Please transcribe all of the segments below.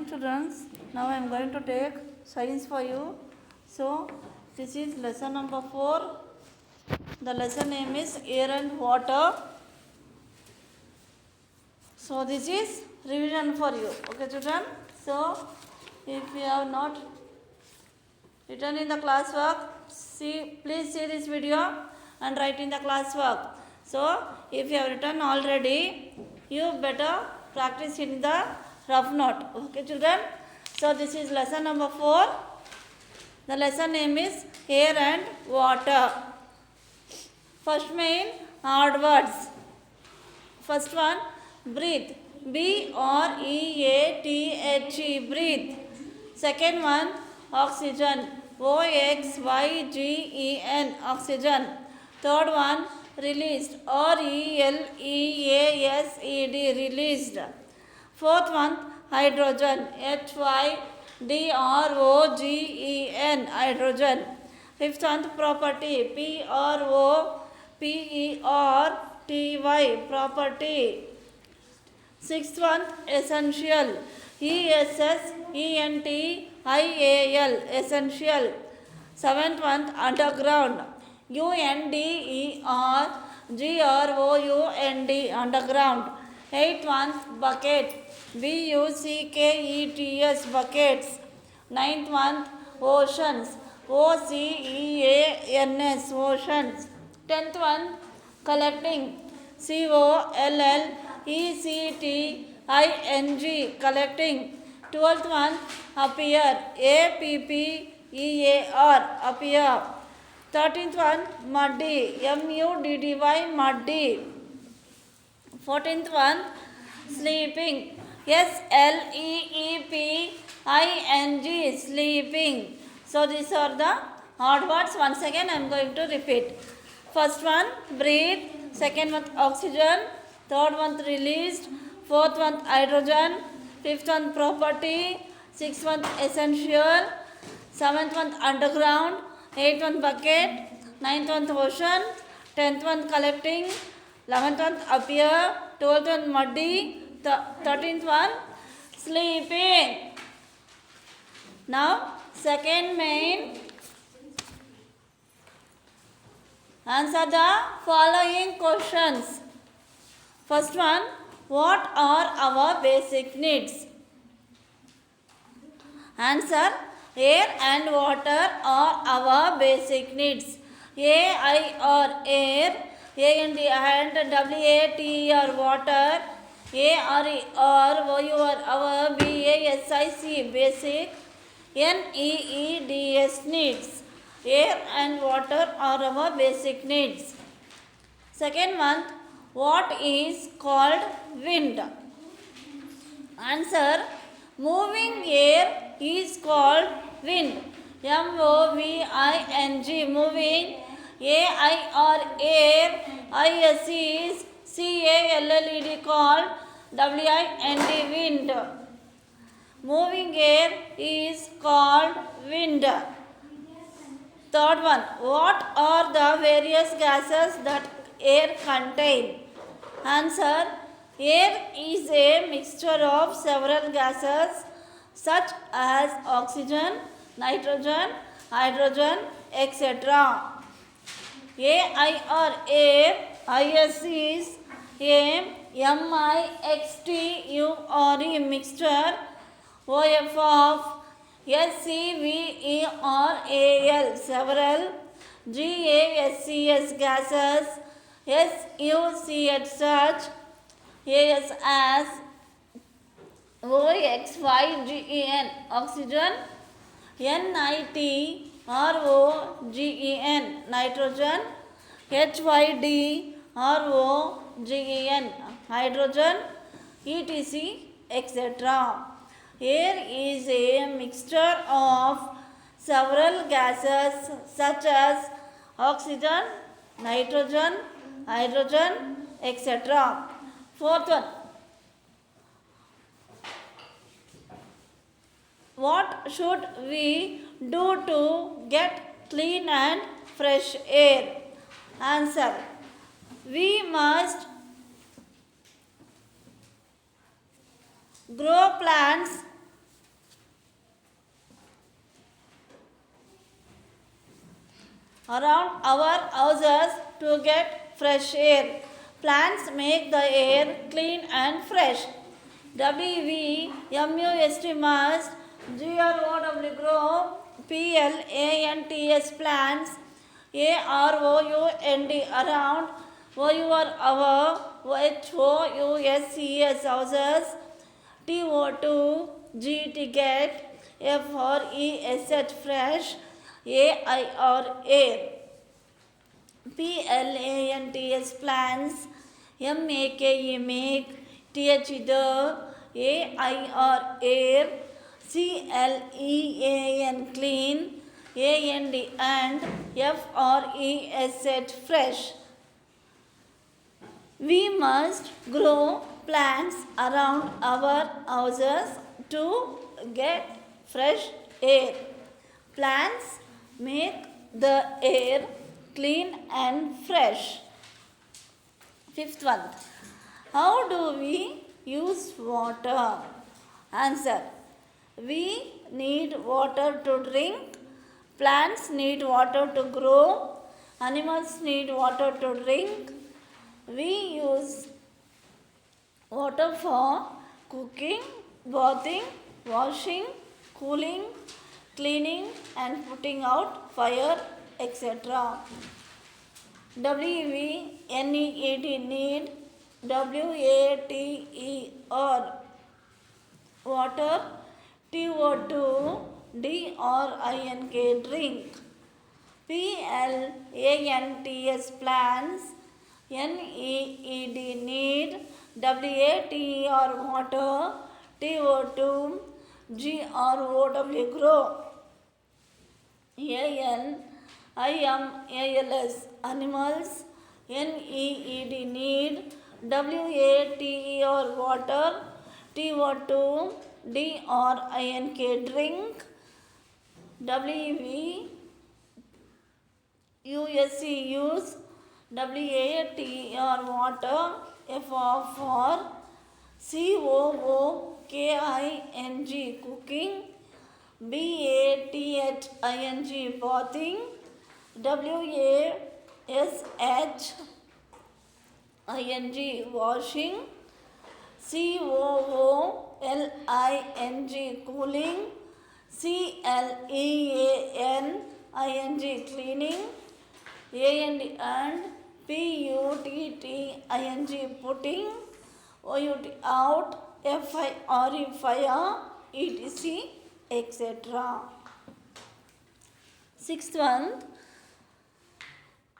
morning children. Now I am going to take science for you. So this is lesson number 4. The lesson name is air and water. So this is revision for you. Okay children. So if you have not written in the classwork, please see this video and write in the classwork. So if you have written already, you better practice in the rough note. Okay children. So this is lesson number 4. The lesson name is air and water. First main hard words. First one, breathe. B-R-E-A-T-H-E, breathe. Second one, oxygen. O-X-Y-G-E-N, oxygen. Third one, released. R-E-L-E-A-S-E-D, released. Fourth one, hydrogen. H-Y-D-R-O-G-E-N, hydrogen. Fifth one, property. P-R-O-P-E-R-T-Y, property. Sixth one, essential. E-S-S-E-N-T-I-A-L, essential. Seventh one, underground. U-N-D-E-R-G-R-O-U-N-D, underground. Eighth one, bucket. B-U-C-K-E-T-S, buckets. Ninth one, oceans. O-C-E-A-N-S, oceans. Tenth one, collecting. C-O-L-L-E-C-T-I-N-G, collecting. Twelfth one, appear. A-P-P-E-A-R, appear. 13th one, muddy. M-U-D-D-Y, muddy. 14th one, sleeping. S-L-E-E-P-I-N-G, sleeping. So these are the hard words. Once again I am going to repeat. First one, breathe. Second one, oxygen. Third one, released. Fourth one, hydrogen. Fifth one, property. Sixth one, essential. Seventh one, underground. Eighth one, bucket. Ninth one, ocean. 10th one, collecting. 11th one, appear. 12th one, muddy. 13th one, sleeping. Now, second main. Answer the following questions. First one, what are our basic needs? Answer, air and water are our basic needs. A-I-R, air. A-N-D, W-A-T-E-R, water. A-R-E-R-O-U-R, our. B-A-S-I-C, basic. N-E-E-D-S, needs. Air and water are our basic needs. Second one, what is called wind? Answer, moving air is called wind. M-O-V-I-N-G, moving. A-I-R, air. I-S is C-A-L-L-E-D, called. W-I-N-D, wind. Moving air is called wind. Third one, what are the various gases that air contain? Answer, air is a mixture of several gases such as oxygen, nitrogen, hydrogen, etc. A-I-R, air. I-S is A-M-I-X-T-U-R-E, mixture. O-F of S-C-V-E-R-A-L, several. G-A-S-C-S, gases. S-U-C-H, such. A-S as. O-X-Y-G-E-N, oxygen. N-I-T-R-O-G-E-N, nitrogen. H-Y-D-R-O-G-E-N, hydrogen, etc., etc. Air is a mixture of several gases such as oxygen, nitrogen, hydrogen, etc. Fourth one, what should we do to get clean and fresh air? Answer, we must grow plants around our houses to get fresh air. Plants make the air clean and fresh. WVMUST must, GROW grow, PLANTS plants, AROUND around, our HOUSES houses, TO2 GT get, FRESH fresh, AIR air. PLANTS plants, MAKE make, TH the, AIR air, CLEAN clean, and FRESH fresh. We must grow plants around our houses to get fresh air. Plants make the air clean and fresh. Fifth one. How do we use water? Answer. We need water to drink. Plants need water to grow. Animals need water to drink. We use water for cooking, bathing, washing, cooling, cleaning and putting out fire, etc. WVNEED need, WATER water, TO2 DRINK drink. PLANTS plants, NEED need, WATER water, TO2 GROW grow. ANIMALS animals, NEED need, WATER water, TO2 DRINK drink. WVUSC use, WATER water, FR for COOKING cooking, BATHING bathing, WASHING washing, COOLING cooling, CLEANING cleaning, and PUTTING putting, OUT out, FIRE fire, ETC, etc. Sixth one.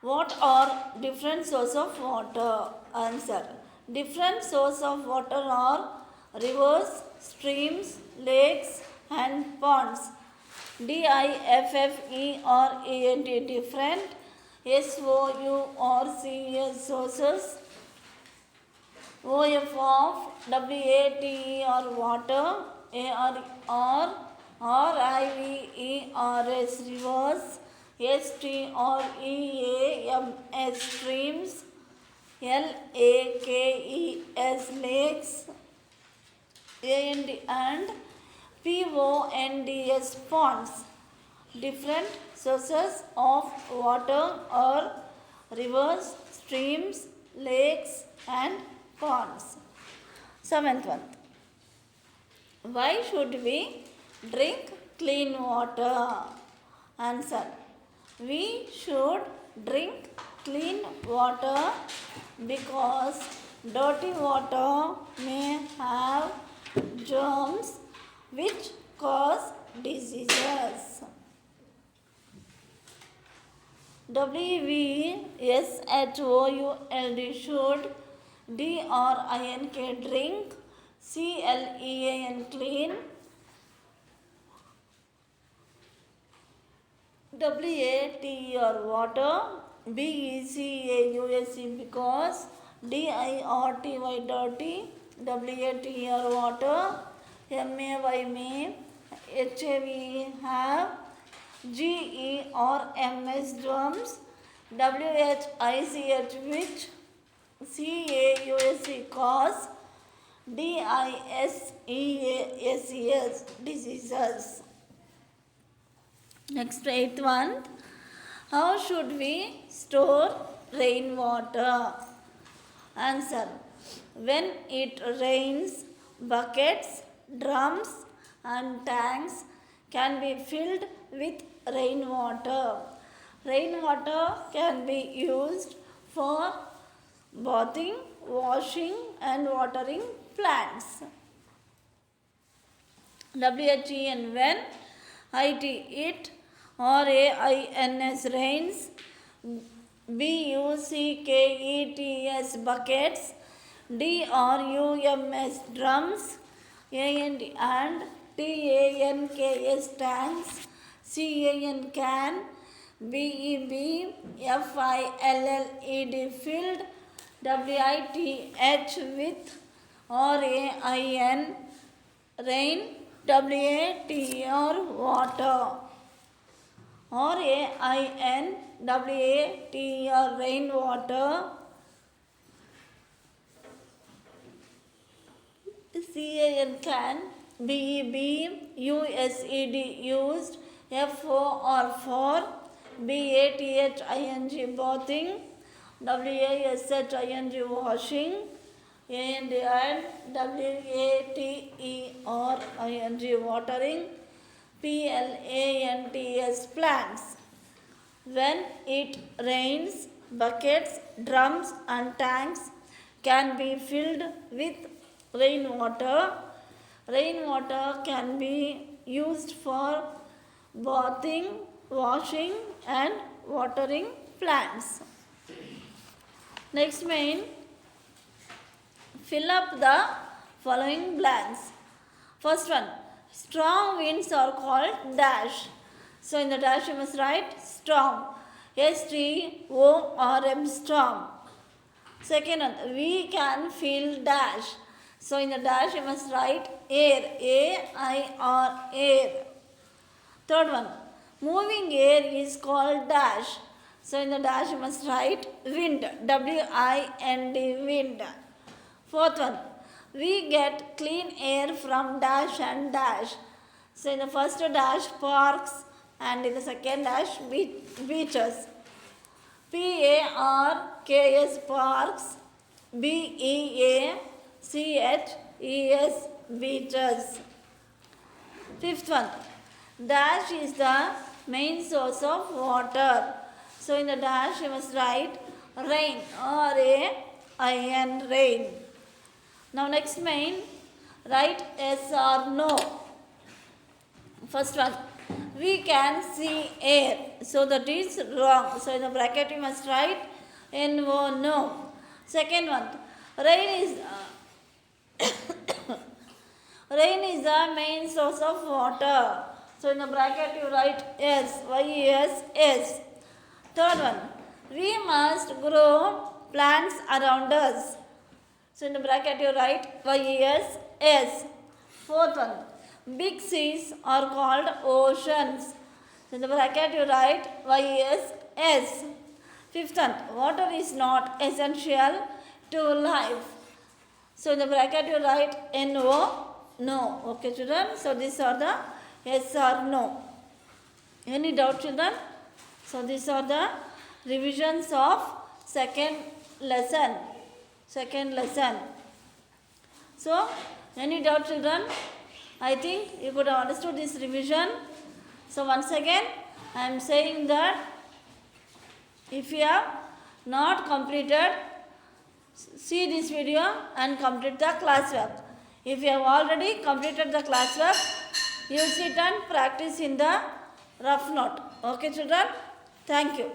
What are different sources of water? Answer. Different sources of water are rivers, streams, lakes and ponds. DIFFERENT different, SOURCES sources, OF of WATER water, RIVERS rivers, STREAMS streams, LAKES lakes, and PONDS ponds. Different sources of water are rivers, streams, lakes and ponds. Seventh one. Why should we drink clean water? Answer. We should drink clean water because dirty water may have germs which cause diseases. WVSHOULD should, DRINK drink, CLEAN clean, WATER water, BECAUSE because, DIRTY dirty, WATER water, MAY may, HAV have, GERMS drums, WHICH which, CAUSE cause, DISEASES diseases. Next, eighth one. How should we store rainwater? Answer. When it rains, buckets, drums and tanks can be filled with rainwater. Rainwater can be used for bathing, washing and watering plants. WHEN when IT it RAINS rains, BUCKETS buckets, DRUMS drums, and TANKS tanks, CAN BEBFILLED filled, WITH with RAIN rain, WATR water, RAINWATR rainwater, CAN BEBUSED used, FOR for BATHING bathing, WASHING washing, and WATERING watering, PLANTS plants. When it rains, buckets, drums and tanks can be filled with rainwater. Rainwater can be used for bathing, washing and watering plants. Next main, fill up the following blanks. First one, strong winds are called dash. So in the dash you must write storm, STORM storm. Second one, we can feel dash. So in the dash you must write air, AIR air. Third one, moving air is called dash. So in the dash you must write wind, WIND wind. Fourth one, we get clean air from dash and dash. So in the first dash parks and in the second dash beaches. PARKS parks, BEACHES beaches. Fifth one, dash is the main source of water. So in the dash you must write rain, RAIN rain. Now next main, write yes or no. First one, we can see air. So that is wrong. So in the bracket you must write NO, no. Second one, rain is rain is the main source of water. So in the bracket you write yes, YES. Third one, we must grow plants around us. So in the bracket you write YES. Fourth one, big seas are called oceans. So in the bracket you write YES. Fifth one, water is not essential to life. So in the bracket you write NO, no. Okay children, so these are the yes or no. Any doubt children? So these are the revisions of second lesson. So any doubt children? I think you could have understood this revision. So once again I am saying that if you have not completed, see this video and complete the classwork. If you have already completed the classwork, use it and practice in the rough note. Okay children? Thank you.